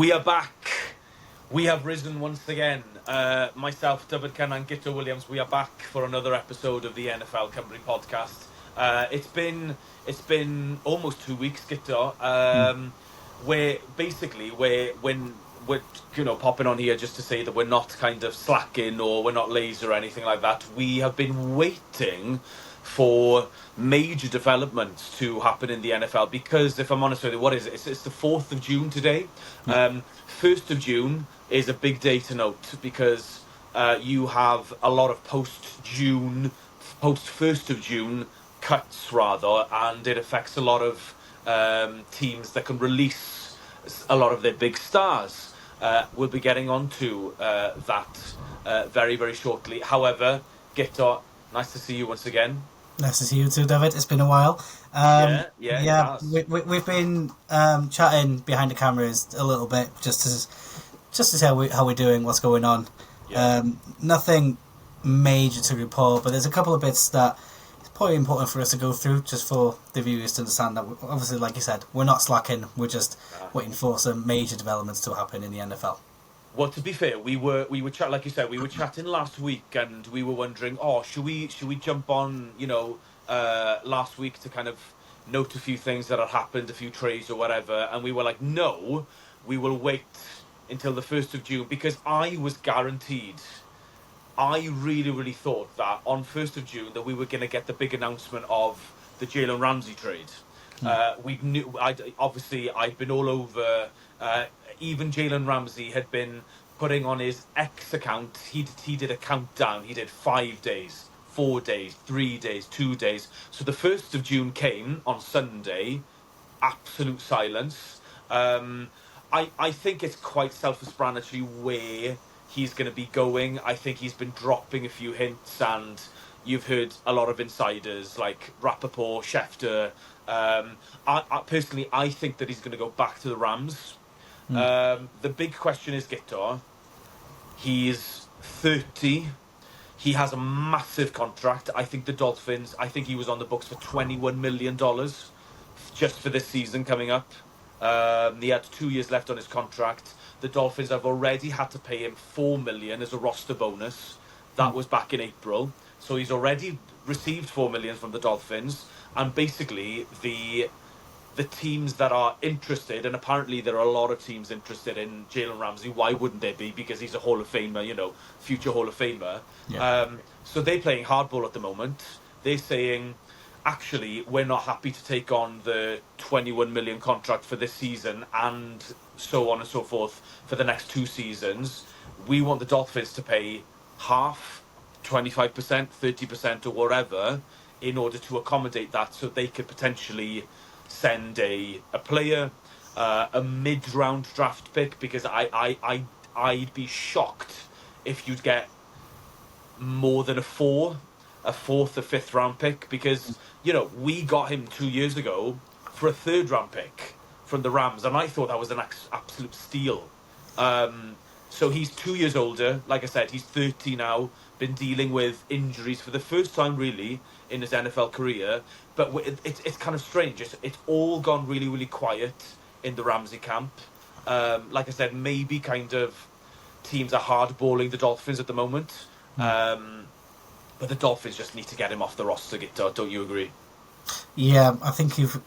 We are back. We have risen once again. Myself, Dyfed and Guto Williams. We are back for another episode of the NFL Cymru podcast. It's been almost 2 weeks, Guto. Where basically when we're popping on here just to say that we're not kind of slacking or we're not lazy or anything like that. We have been waiting for major developments to happen in the NFL because, if I'm honest with you, what is it? It's the 4th of June today. 1st of June is a big day to note because you have a lot of post 1st of June cuts rather, and it affects a lot of teams that can release a lot of their big stars. We'll be getting on to that very, very shortly. However, Guto, nice to see you once again. Nice to see you too, David. It's been a while. We've been chatting behind the cameras a little bit just to see how we're doing, what's going on. Nothing major to report, but there's a couple of bits that it's probably important for us to go through just for the viewers to understand that, obviously, like you said, we're not slacking. We're just waiting for some major developments to happen in the NFL. Well, to be fair, we were chat like you said, we were chatting last week, and we were wondering, should we jump on, last week to kind of note a few things that had happened, a few trades or whatever, and we were like, no, we will wait until the 1st of June because I was guaranteed. I really, really thought that on 1st of June that we were going to get the big announcement of the Jalen Ramsey trade. I'd been all over. Even Jalen Ramsey had been putting on his X account. He did a countdown. He did 5 days, 4 days, 3 days, 2 days. So the 1st of June came on Sunday. Absolute silence. I think it's quite self-explanatory where he's going to be going. I think he's been dropping a few hints, and you've heard a lot of insiders like Rappaport, Schefter. I personally, I think that he's going to go back to the Rams. The big question is Guto. He's 30. He has a massive contract. I think the Dolphins, he was on the books for $21 million just for this season coming up. He had 2 years left on his contract. The Dolphins have already had to pay him $4 million as a roster bonus. That was back in April. So he's already received $4 million from the Dolphins. And basically, the teams that are interested, and apparently there are a lot of teams interested in Jalen Ramsey. Why wouldn't there be? Because he's a Hall of Famer, future Hall of Famer. Yeah. So they're playing hardball at the moment. They're saying, actually, we're not happy to take on the $21 million contract for this season and so on and so forth for the next 2 seasons. We want the Dolphins to pay half, 25%, 30% or whatever, in order to accommodate that, so they could potentially send a player, a mid-round draft pick, because I'd be shocked if you'd get more than a fourth, a 5th round pick, because we got him 2 years ago for a 3rd round pick from the Rams, and I thought that was an absolute steal. So he's 2 years older. Like I said, he's 30 now, been dealing with injuries for the first time really in his NFL career. But it's kind of strange. It's all gone really, really quiet in the Ramsey camp. Like I said, maybe kind of teams are hardballing the Dolphins at the moment. But the Dolphins just need to get him off the roster, don't you agree? Yeah, I think you've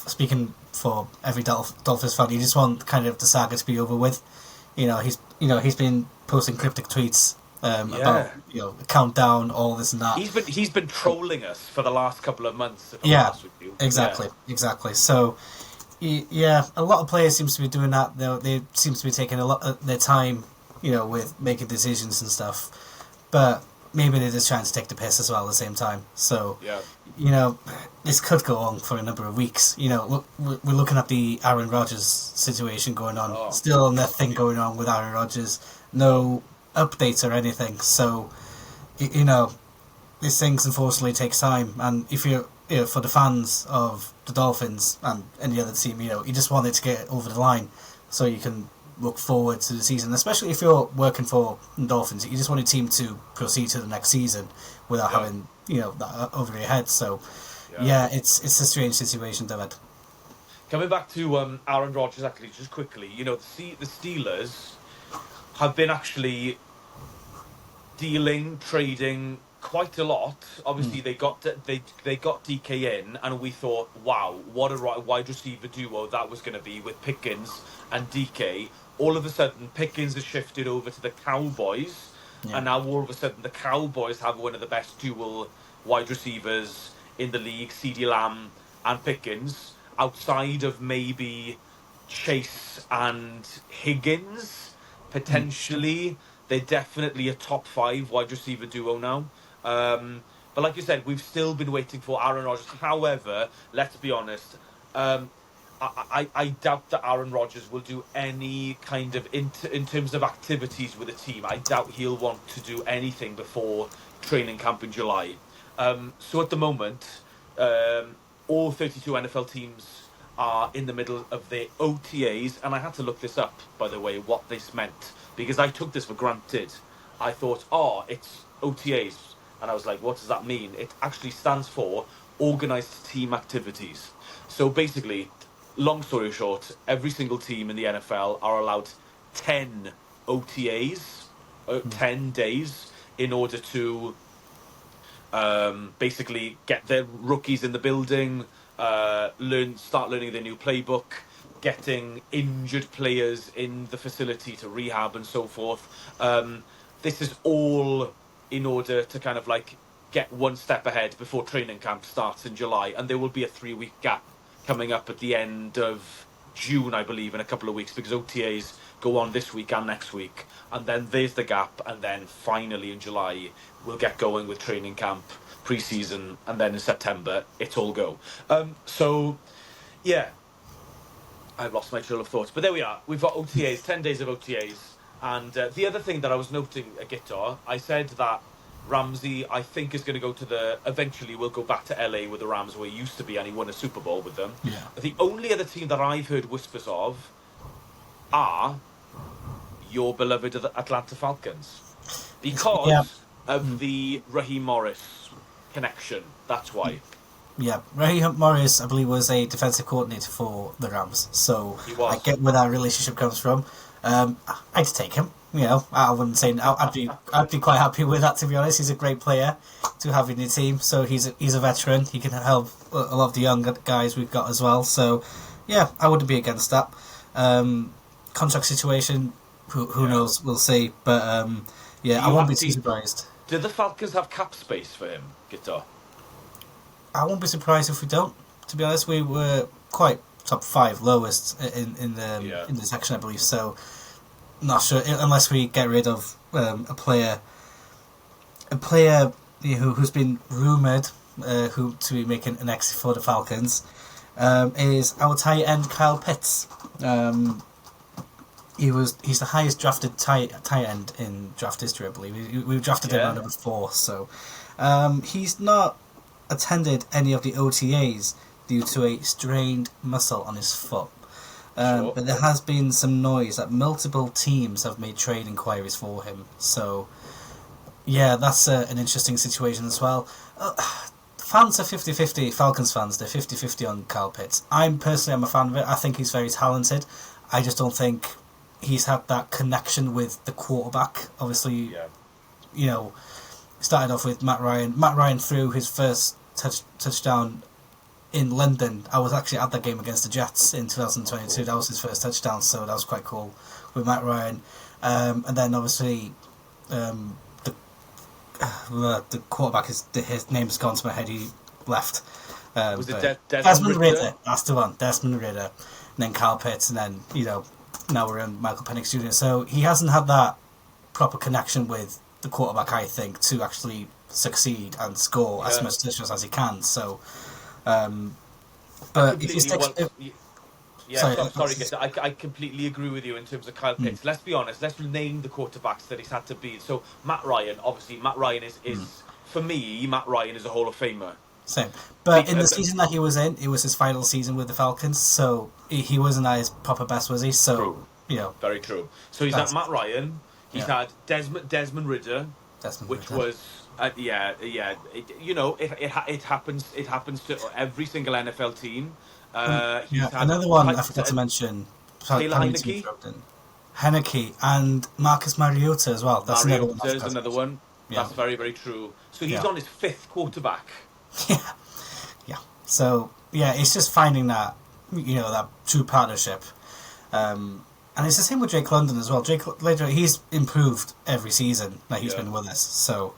speaking for every Dolphins fan, you just want kind of the saga to be over with. He's been posting cryptic tweets about countdown, all this and that. He's been trolling us for the last couple of months. Exactly. So a lot of players seem to be doing that. They seem to be taking a lot of their time, with making decisions and stuff. But maybe they're just trying to take the piss as well at the same time. So this could go on for a number of weeks. We're looking at the Aaron Rodgers situation going on. Still nothing going on with Aaron Rodgers. No updates or anything. So, these things unfortunately takes time. And if you're, for the fans of the Dolphins and any other team, you just want it to get over the line so you can look forward to the season. Especially if you're working for the Dolphins, you just want your team to proceed to the next season without having that over your head. So, it's a strange situation, David. Coming back to Aaron Rodgers, actually, just quickly, the Steelers have been actually dealing, trading quite a lot. Obviously, they got DK in, and we thought, wow, what a wide receiver duo that was going to be with Pickens and DK. All of a sudden, Pickens has shifted over to the Cowboys, and now all of a sudden, the Cowboys have one of the best dual wide receivers in the league, CeeDee Lamb and Pickens, outside of maybe Chase and Higgins, potentially. They're definitely a top 5 wide receiver duo now. But like you said, we've still been waiting for Aaron Rodgers. However, let's be honest, I doubt that Aaron Rodgers will do any kind of, in terms of activities with the team, I doubt he'll want to do anything before training camp in July. So at the moment, all 32 NFL teams are in the middle of their OTAs, and I had to look this up, by the way, what this meant, because I took this for granted. I thought, it's OTAs, and I was like, what does that mean? It actually stands for Organised Team Activities. So basically, long story short, every single team in the NFL are allowed 10 OTAs, 10 days, in order to basically get their rookies in the building, start learning their new playbook, getting injured players in the facility to rehab and so forth. This is all in order to kind of like get one step ahead before training camp starts in July, and there will be a 3-week gap coming up at the end of June, I believe, in a couple of weeks, because OTAs go on this week and next week, and then there's the gap, and then finally in July we'll get going with training camp, pre-season, and then in September it's all go. So yeah, I've lost my trail of thoughts, but there we are. We've got OTAs, 10 days of OTAs, and the other thing that I was noting, Guitar, I said that Ramsey, I think, is going to go eventually will go back to LA with the Rams, where he used to be, and he won a Super Bowl with them. Yeah. The only other team that I've heard whispers of are your beloved Atlanta Falcons, because of the Raheem Morris connection. That's why. Yeah, Raheem Morris, I believe, was a defensive coordinator for the Rams, so I get where that relationship comes from. I'd take him. I wouldn't say I'd be quite happy with that, to be honest. He's a great player to have in your team, so he's a veteran. He can help a lot of the young guys we've got as well. So yeah, I wouldn't be against that. Contract situation, who knows? We'll see. But I won't be too surprised. Do the Falcons have cap space for him, Guitar? I won't be surprised if we don't. To be honest, we were quite top 5 lowest in the section, I believe. So, not sure unless we get rid of a player who's been rumored to be making an exit for the Falcons, is our tight end Kyle Pitts. He's the highest drafted tight end in draft history, I believe. We've drafted him at number 4, so he's not attended any of the OTAs due to a strained muscle on his foot. But there has been some noise that multiple teams have made trade inquiries for him. So, yeah, that's an interesting situation as well. Fans are 50-50, Falcons fans, they're 50-50 on Kyle Pitts. I'm a fan of it. I think he's very talented. I just don't think he's had that connection with the quarterback. Obviously, started off with Matt Ryan. Matt Ryan threw his first touchdown in London. I was actually at that game against the Jets in 2022. Cool. That was his first touchdown, so that was quite cool with Matt Ryan. And then obviously the quarterback, his name's gone to my head. He left. Was it Desmond Ridder? That's the one, Desmond Ridder. And then Kyle Pitts, and then now we're in Michael Penix Jr. So he hasn't had that proper connection with the quarterback, I think, to actually succeed and score as much touchdowns as he can. So, but if you I completely agree with you in terms of Kyle Pitts. Let's be honest. Let's name the quarterbacks that he's had to beat. So Matt Ryan, obviously, is for me, Matt Ryan is a Hall of Famer. Same, but in the season that he was in, it was his final season with the Falcons, so he wasn't at his proper best, was he? So, true. Very true. So he's had Matt Ryan. He's had Desmond Ridder, which was Yeah. It happens. It happens to every single NFL team. He's Yeah, had another one I forgot to mention. Taylor Pardon me to Heineke. interrupt. Heineke and Marcus Mariota as well. That's another one I Mariota is forgot to another mention. one. Yeah, That's very, very true. So he's yeah, on his fifth quarterback. yeah, yeah. So yeah, it's just finding that that true partnership. And it's the same with Jake London as well. Jake later he's improved every season that he's Yeah, been with us. So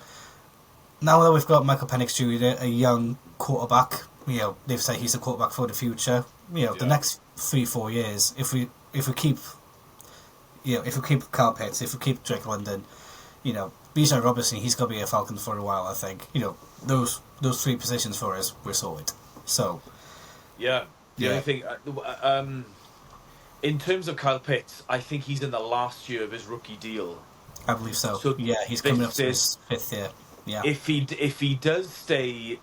now that we've got Michael Penix Jr., a young quarterback, they've said he's the quarterback for the future. The yeah, next 3-4 years, if we keep Carl Pitts, if we keep Drake London, Bijan Robinson, he's gonna be a Falcon for a while. I think those three positions for us we're sorted. So yeah. The only yeah, thing, in terms of Kyle Pitts, I think he's in the last year of his rookie deal. I believe so. So Yeah, he's coming up this to is his fifth year. Yeah, if he does stay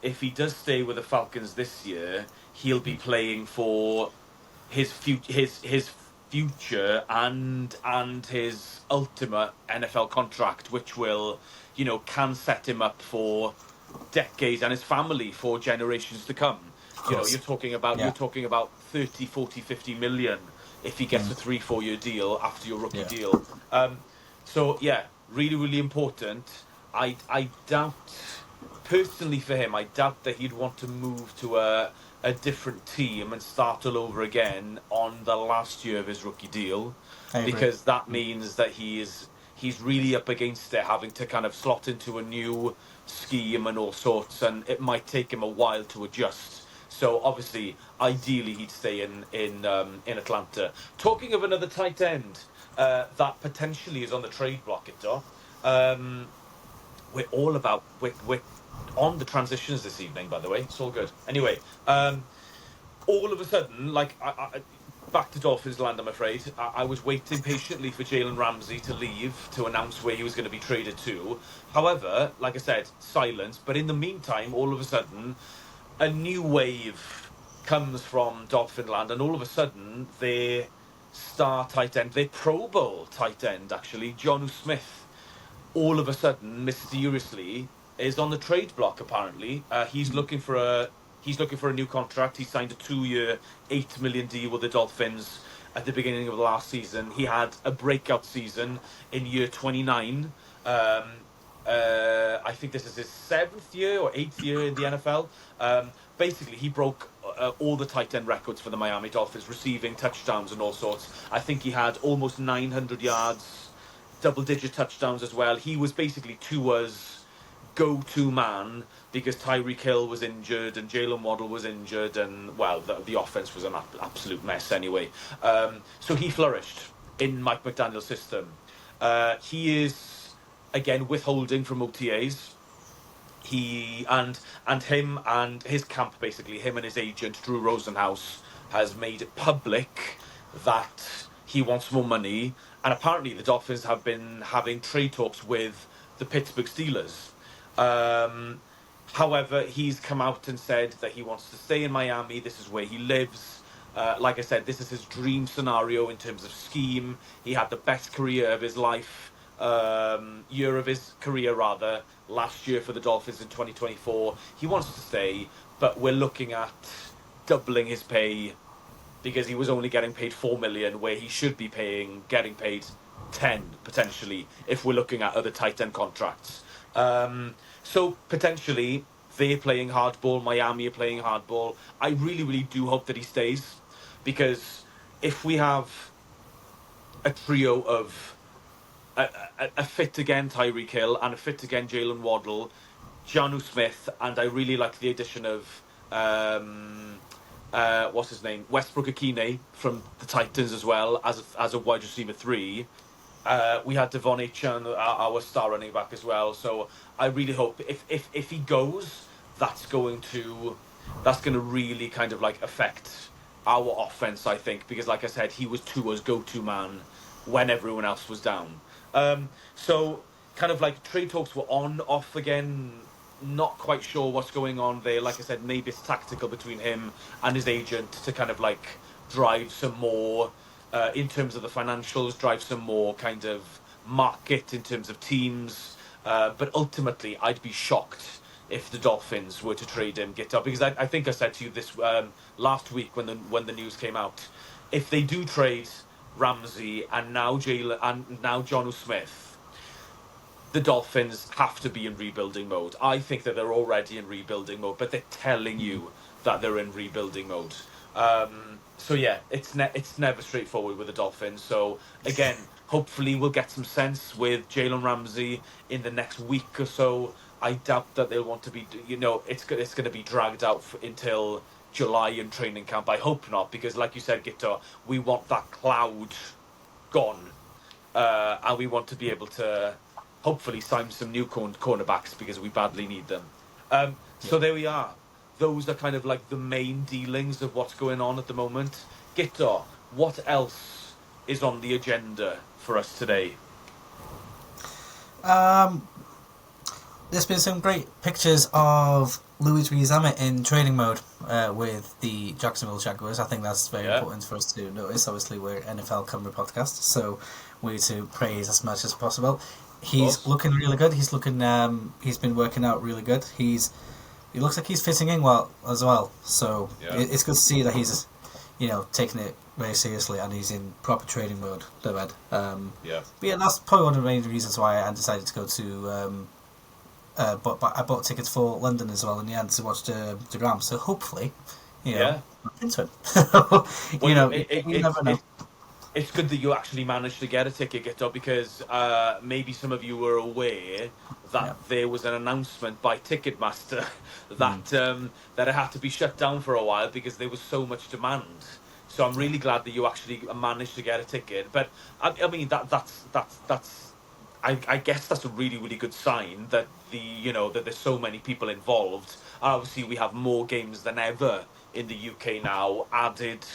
with the Falcons this year, he'll be playing for his future and his ultimate NFL contract, which will can set him up for decades and his family for generations to come. of You're course. talking about Yeah, 30, 40, 50 million if he gets a 3-4 year deal after your rookie yeah. deal. So yeah, really, really important. I doubt personally for him, I doubt that he'd want to move to a different team and start all over again on the last year of his rookie deal, I agree. because that means that he's really up against it, having to kind of slot into a new scheme and all sorts, and it might take him a while to adjust. So obviously, ideally, he'd stay in Atlanta. Talking of another tight end that potentially is on the trade block, um, we're on the transitions this evening, by the way. It's all good. Anyway, all of a sudden, like back to Dolphins land, I'm afraid. I was waiting patiently for Jalen Ramsey to leave to announce where he was going to be traded to. However, like I said, silence. But in the meantime, all of a sudden, a new wave comes from Dolphin land, and all of a sudden, their star tight end, their Pro Bowl tight end, actually, John Smith, all of a sudden, mysteriously, is on the trade block. Apparently, he's looking for a new contract. He signed a 2-year, 8 million deal with the Dolphins at the beginning of the last season. He had a breakout season in year 29. I think this is his 7th year or 8th year in the NFL. Basically, he broke all the tight end records for the Miami Dolphins, receiving touchdowns and all sorts. I think he had almost 900 yards, double-digit touchdowns as well. He was basically Tua's go-to man because Tyreek Hill was injured and Jalen Waddle was injured, and well, the offense was an absolute mess anyway. So he flourished in Mike McDaniel's system. He is again withholding from OTAs. He and him and his camp, basically him and his agent Drew Rosenhaus, has made it public that he wants more money, and apparently the Dolphins have been having trade talks with the Pittsburgh Steelers. um However, he's come out and said that he wants to stay in Miami. This is where he lives. Like I said, this is his dream scenario in terms of scheme. He had the best career of his life, year of his career rather, last year for the Dolphins in 2024. He wants to stay, but we're looking at doubling his pay because he was only getting paid 4 million, where he should be getting paid 10 potentially if we're looking at other tight end contracts. So potentially they're playing hardball, Miami are playing hardball. I really, really do hope that he stays, because if we have a trio of a fit again Tyreek Hill and a fit again Jalen Waddle, Janu Smith, and I really like the addition of what's his name, Westbrook Akine from the Titans as well as a wide receiver 3. We had Devon Achan, our star running back as well. So I really hope if he goes, that's going to really kind of like affect our offense, I think, because like I said, he was Tua's go-to man when everyone else was down. So kind of like trade talks were on, off again. Not quite sure what's going on there. Like I said, maybe it's tactical between him and his agent to kind of like drive some more, in terms of the financials, drive some more kind of market in terms of teams. But ultimately, I'd be shocked if the Dolphins were to trade him, Guto, because I think I said to you this last week when the news came out. If they do trade Ramsey and now Jalen and now Jonnu Smith, the Dolphins have to be in rebuilding mode. I think that they're already in rebuilding mode, but they're telling you that they're in rebuilding mode. So yeah, it's never straightforward with the Dolphins. So again, hopefully we'll get some sense with Jalen Ramsey in the next week or so. I doubt that they'll want to be, it's going to be dragged out until July in training camp. I hope not, because like you said, Gito, we want that cloud gone, and we want to be able to hopefully sign some new cornerbacks because we badly need them. So there we are. Those are kind of like the main dealings of what's going on at the moment. Gito, what else is on the agenda for us today? There's been some great pictures of Louis Rees-Zammit in training mode with the Jacksonville Jaguars. I think that's very important for us to notice. Obviously, we're NFL Cymru podcast, so we need to praise as much as possible. He's looking really good. He's been working out really good. He looks like he's fitting in well as well. So it's good to see that he's, taking it very seriously and he's in proper training mode. But yeah, that's probably one of the main reasons why I decided to go to. But I bought tickets for London as well in the end to watch the Rams. So hopefully, I'm into it. You never know. It's good that you actually managed to get a ticket, Gito, because maybe some of you were aware that there was an announcement by Ticketmaster that it had to be shut down for a while because there was so much demand. So I'm really glad that you actually managed to get a ticket. But I mean that's I guess that's a really, really good sign that that there's so many people involved. And obviously, we have more games than ever in the UK now. Added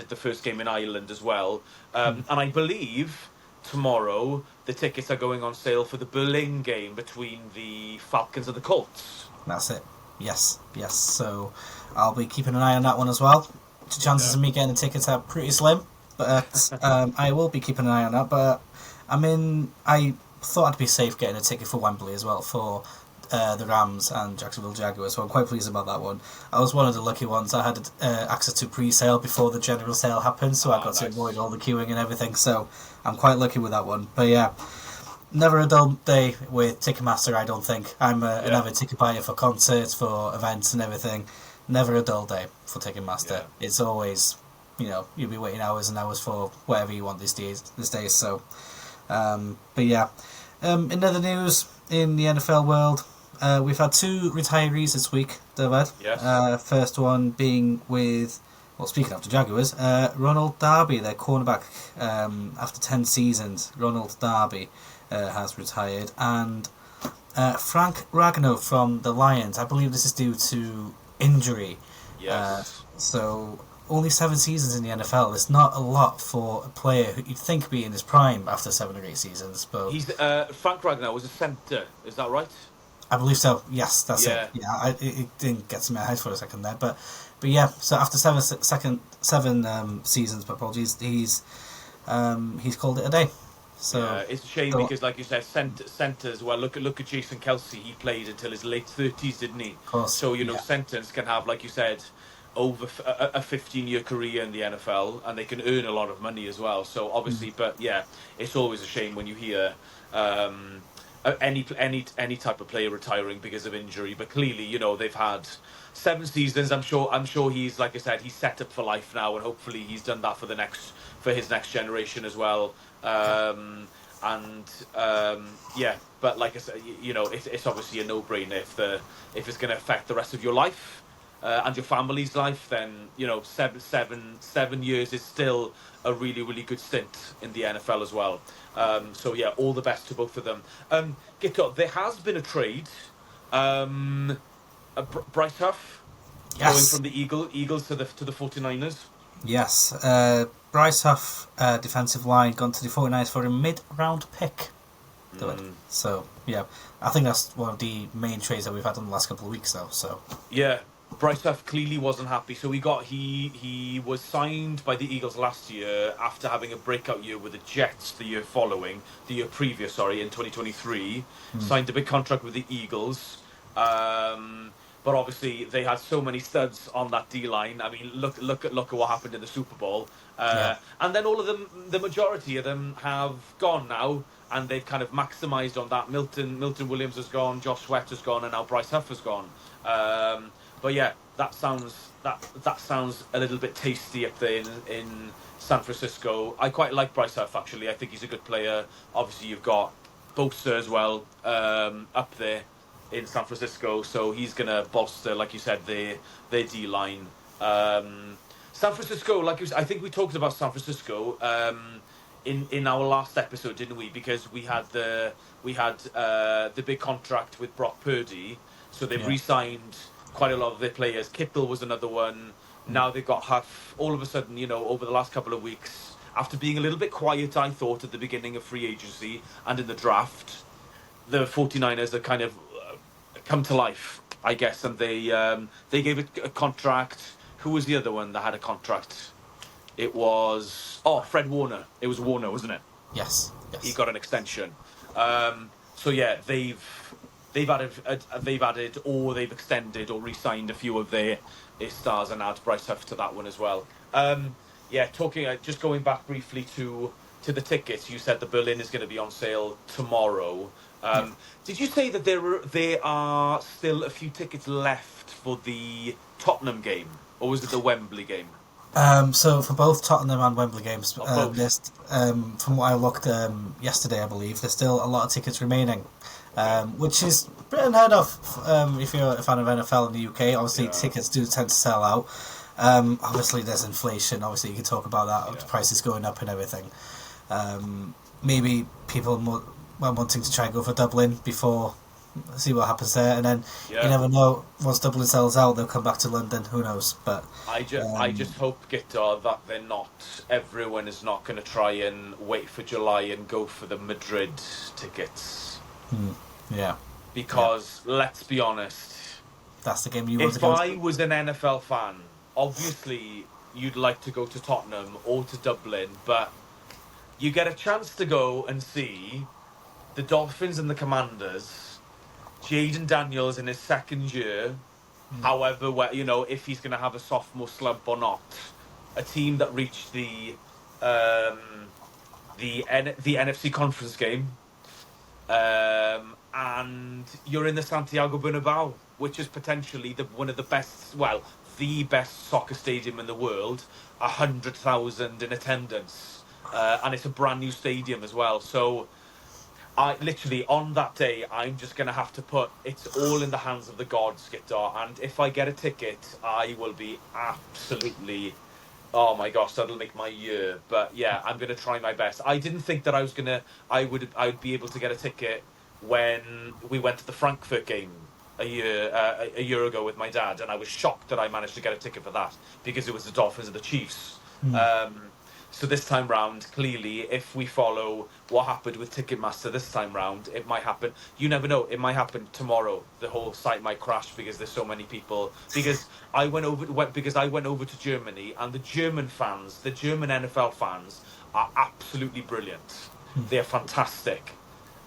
the first game in Ireland as well. And I believe tomorrow the tickets are going on sale for the Berlin game between the Falcons and the Colts. That's it. Yes. So I'll be keeping an eye on that one as well. The chances of me getting the tickets are pretty slim, but I will be keeping an eye on that. But I thought I'd be safe getting a ticket for Wembley as well for the Rams and Jacksonville Jaguars, so I'm quite pleased about that one. I was one of the lucky ones. I had access to pre-sale before the general sale happened, so I got to avoid all the queuing and everything, so I'm quite lucky with that one. But yeah, never a dull day with Ticketmaster, I don't think. I'm an avid ticket buyer for concerts, for events and everything. Never a dull day for Ticketmaster. Yeah. It's always, you'll be waiting hours and hours for whatever you want these days. So, but yeah. In other news in the NFL world, we've had two retirees this week, David. Yes. First one being with, speaking of the Jaguars, Ronald Darby, their cornerback, after 10 seasons. Ronald Darby has retired. And Frank Ragnow from the Lions, I believe this is due to injury. Yes. So only 7 seasons in the NFL. It's not a lot for a player who you'd think be in his prime after 7 or 8 seasons. But he's Frank Ragnow was a centre. Is that right? I believe so. Yes, that's it. Yeah, it didn't get to my head for a second there, but yeah. So after 7 seasons, apologies, he's called it a day. So yeah, it's a shame because, like you said, centres. Well, look at Jason Kelsey. He played until his late 30s, didn't he? Of course, so centres can have, like you said, over a 15-year career in the NFL, and they can earn a lot of money as well. So obviously, but yeah, it's always a shame when you hear any type of player retiring because of injury. But clearly, they've had 7 seasons. I'm sure he's, like I said, he's set up for life now, and hopefully he's done that for his next generation as well. Yeah, but like I said, it's obviously a no-brainer if it's going to affect the rest of your life. And your family's life, then 7 years is still a really, really good stint in the NFL as well. So yeah, all the best to both of them. Gito, there has been a trade. Bryce Huff going from the Eagles to the 49ers. Yes, Bryce Huff, defensive line, gone to the 49ers for a mid-round pick. So yeah, I think that's one of the main trades that we've had in the last couple of weeks, though. So yeah. Bryce Huff clearly wasn't happy. So he was signed by the Eagles last year after having a breakout year with the Jets the year previous, sorry, in 2023. Signed a big contract with the Eagles. But obviously they had so many studs on that D line. I mean, look at what happened in the Super Bowl. Yeah. And then all of them, the majority of them, have gone now, and they've kind of maximised on that. Milton Williams has gone, Josh Sweat has gone, and now Bryce Huff has gone. But yeah, that sounds a little bit tasty up there in San Francisco. I quite like Bryce Huff, actually. I think he's a good player. Obviously, you've got Bosa as well up there in San Francisco, so he's gonna bolster, like you said, their D line. San Francisco, I think we talked about San Francisco in our last episode, didn't we? Because we had the big contract with Brock Purdy, so they've Yeah. re-signed quite a lot of their players. Kittle was another one. Now they've got Huff. All of a sudden, over the last couple of weeks, after being a little bit quiet, I thought at the beginning of free agency and in the draft, the 49ers are kind of come to life, I guess, and they gave it a contract. Who was the other one that had a contract? It was Fred Warner. It was Warner, wasn't it? Yes. He Yes. got an extension. So yeah, they've added or they've extended or re-signed a few of their stars and add Bryce Huff to that one as well. Yeah, just going back briefly to the tickets. You said the Berlin is going to be on sale tomorrow. Did you say that there are still a few tickets left for the Tottenham game, or was it the Wembley game? So for both Tottenham and Wembley games, Oh, both. from what I looked yesterday, I believe there's still a lot of tickets remaining, which is pretty unheard of if you're a fan of NFL in the UK. Obviously, Yeah. tickets do tend to sell out. Obviously, there's inflation. Obviously, you can talk about that. Yeah. Prices going up and everything. Maybe people were wanting to try and go for Dublin before, see what happens there, and then Yeah. you never know. Once Dublin sells out, they'll come back to London. Who knows? But I just hope, Guitar, that everyone is not going to try and wait for July and go for the Madrid tickets. yeah, Because, let's be honest, that's the game you want to if go I to. was an NFL fan, obviously you'd like to go to Tottenham or to Dublin, but you get a chance to go and see the Dolphins and the Commanders, Jaden Daniels in his second year, however, if he's going to have a sophomore slump or not, a team that reached the NFC conference game, and you're in the Santiago Bernabeu, which is potentially one of the best, the best soccer stadium in the world, 100,000 in attendance, and it's a brand new stadium as well. So I literally, on that day, I'm just going to have to put it's all in the hands of the gods, Guitar. And if I get a ticket, I will be absolutely, oh my gosh, that'll make my year. But yeah, I'm going to try my best. I didn't think that I would be able to get a ticket when we went to the Frankfurt game a year ago with my dad. And I was shocked that I managed to get a ticket for that because it was the Dolphins and the Chiefs. So this time round, clearly, if we follow what happened with Ticketmaster this time round, it might happen. You never know. It might happen tomorrow. The whole site might crash because there's so many people. Because I went over to Germany, and the German fans, the German NFL fans, are absolutely brilliant. They're fantastic.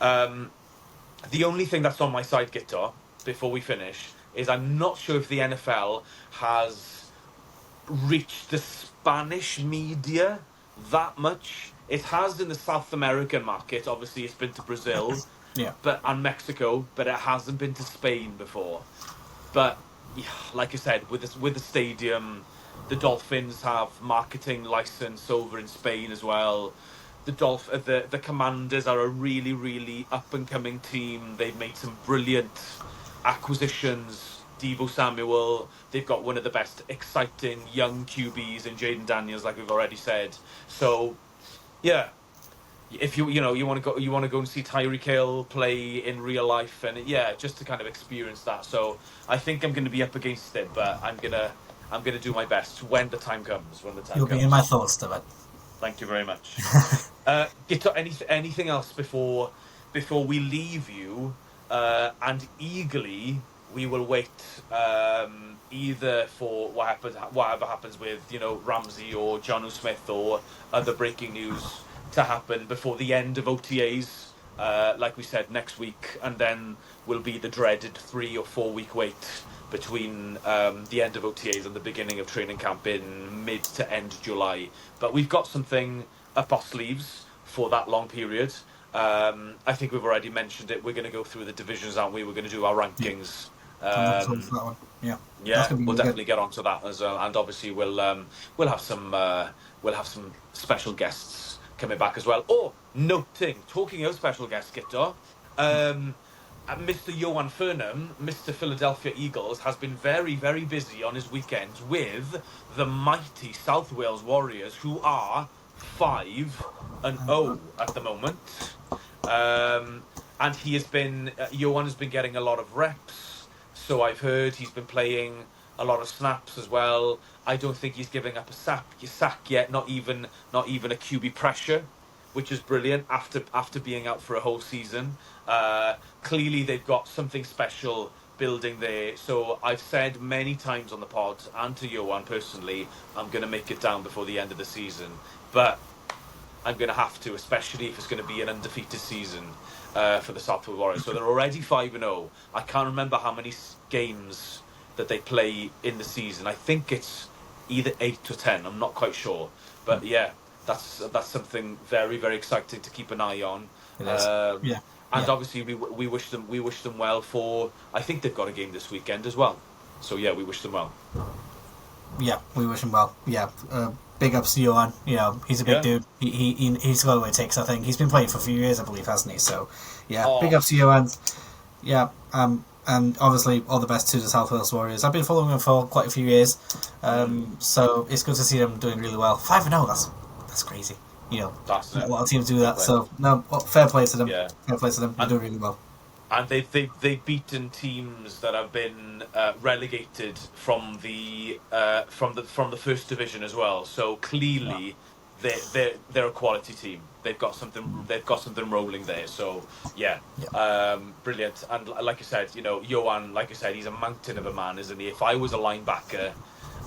The only thing that's on my side, Guitar, before we finish, is I'm not sure if the NFL has reached the Spanish media that much. It has in the South American market. Obviously, it's been to Brazil, Yeah. and Mexico, but it hasn't been to Spain before. But yeah, like I said, with the stadium, the Dolphins have marketing license over in Spain as well. The Commanders are a really, really up and coming team. They've made some brilliant acquisitions. Deebo Samuel, they've got one of the best exciting young QBs in Jaden Daniels, like we've already said. So yeah, if you want to go and see Tyreek Hill play in real life, and yeah, just to kind of experience that. So I think I'm going to be up against it, but I'm gonna do my best when the time comes. You'll be in my thoughts, David. Thank you very much. Anything else before we leave you and eagerly we will wait either for whatever happens with Ramsey or Jonnu Smith or other breaking news to happen before the end of OTAs, like we said, next week, and then will be the dreaded 3 or 4 week wait between the end of OTAs and the beginning of training camp in mid to end July. But we've got something up our sleeves for that long period. I think we've already mentioned it. We're going to go through the divisions, aren't we? We're going to do our rankings. That one. Yeah, Yeah, we'll we'll definitely get onto that as well, and obviously we'll have some special guests coming back as well. Oh, talking of special guests, Guto, Mr. Johan Furnham, Mr. Philadelphia Eagles, has been very, very busy on his weekends with the mighty South Wales Warriors, who are 5-0 at the moment. And Johan has been getting a lot of reps. So I've heard he's been playing a lot of snaps as well. I don't think he's giving up a sack yet, not even a QB pressure, which is brilliant after being out for a whole season. Clearly they've got something special building there. So I've said many times on the pod and to Johan personally, I'm going to make it down before the end of the season. But I'm going to have to, especially if it's going to be an undefeated season for the South Wales Warriors. So they're already 5-0. I can't remember how many games that they play in the season. I think it's either 8 or 10. I'm not quite sure. But yeah, that's something very, very exciting to keep an eye on. It is. And obviously we wish them well for. I think they've got a game this weekend as well. So yeah, we wish them well. Yeah, we wish him well. Yeah, big ups to Johan. He's a big dude. He's got what it takes. I think he's been playing for a few years, I believe, hasn't he? So yeah, big ups to Johan. Yeah, and obviously all the best to the South Wales Warriors. I've been following them for quite a few years, so it's good to see them doing really well. 5-0, that's crazy. That's a lot of teams do that. So no, fair play to them. Yeah. Fair play to them. They're doing really well. And they've beaten teams that have been relegated from the first division as well. So clearly, they're a quality team. They've got something rolling there. So yeah. Brilliant. And like I said, Johan, like I said, he's a mountain of a man, isn't he? If I was a linebacker,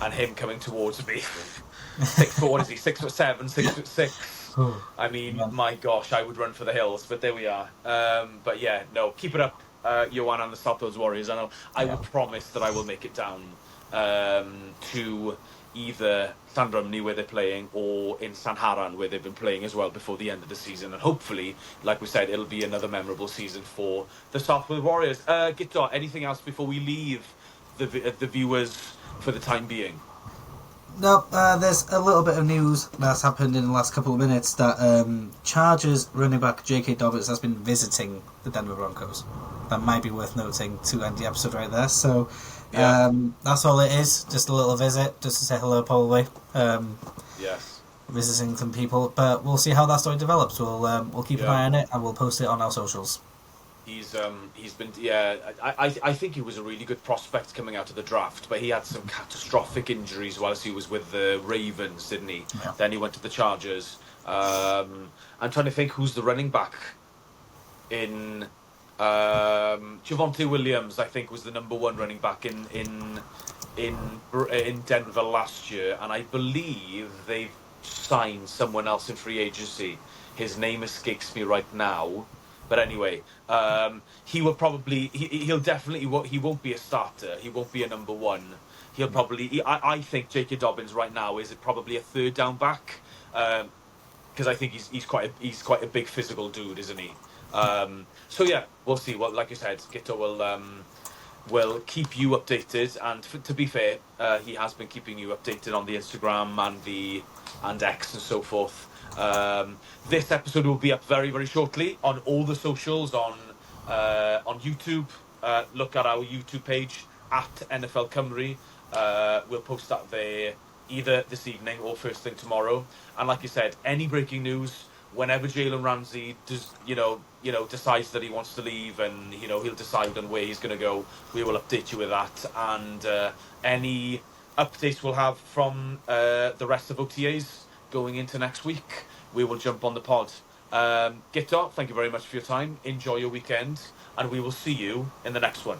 and him coming towards me, 6'4", is he 6'7", 6'6"? I mean, my gosh, I would run for the hills, but there we are. But yeah, no, keep it up, Johan and the South Wales Warriors. I will promise that I will make it down to either Llanrumney, where they're playing, or in Sanharan, where they've been playing as well before the end of the season. And hopefully, like we said, it'll be another memorable season for the South Wales Warriors. Guto, anything else before we leave the viewers for the time being? No, there's a little bit of news that's happened in the last couple of minutes that Chargers running back J.K. Dobbins has been visiting the Denver Broncos. That might be worth noting to end the episode right there. So that's all it is, just a little visit, just to say hello probably. Yes. Visiting some people, but we'll see how that story develops. We'll keep an eye on it and we'll post it on our socials. He's been I think he was a really good prospect coming out of the draft, but he had some catastrophic injuries whilst he was with the Ravens, didn't he? Yeah. Then he went to the Chargers. I'm trying to think who's the running back in Javonte Williams, I think, was the number 1 running back in Denver last year, and I believe they've signed someone else in free agency. His name escapes me right now. But anyway, he will probably he won't be a starter. He won't be a number 1. He'll probably I think J.K. Dobbins right now is probably a 3rd down back, because I think he's quite a big physical dude, isn't he? So yeah, we'll see. Well, like I said, Guto will keep you updated, and to be fair, he has been keeping you updated on the Instagram and X and so forth. This episode will be up very, very shortly on all the socials, on YouTube. Look at our YouTube page at NFL Cymru. We'll post that there either this evening or first thing tomorrow. And like you said, any breaking news, whenever Jalen Ramsey decides that he wants to leave, and he'll decide on where he's going to go, we will update you with that. And any updates we'll have from the rest of OTAs going into next week, we will jump on the pod. Guto, thank you very much for your time. Enjoy your weekend, and we will see you in the next one.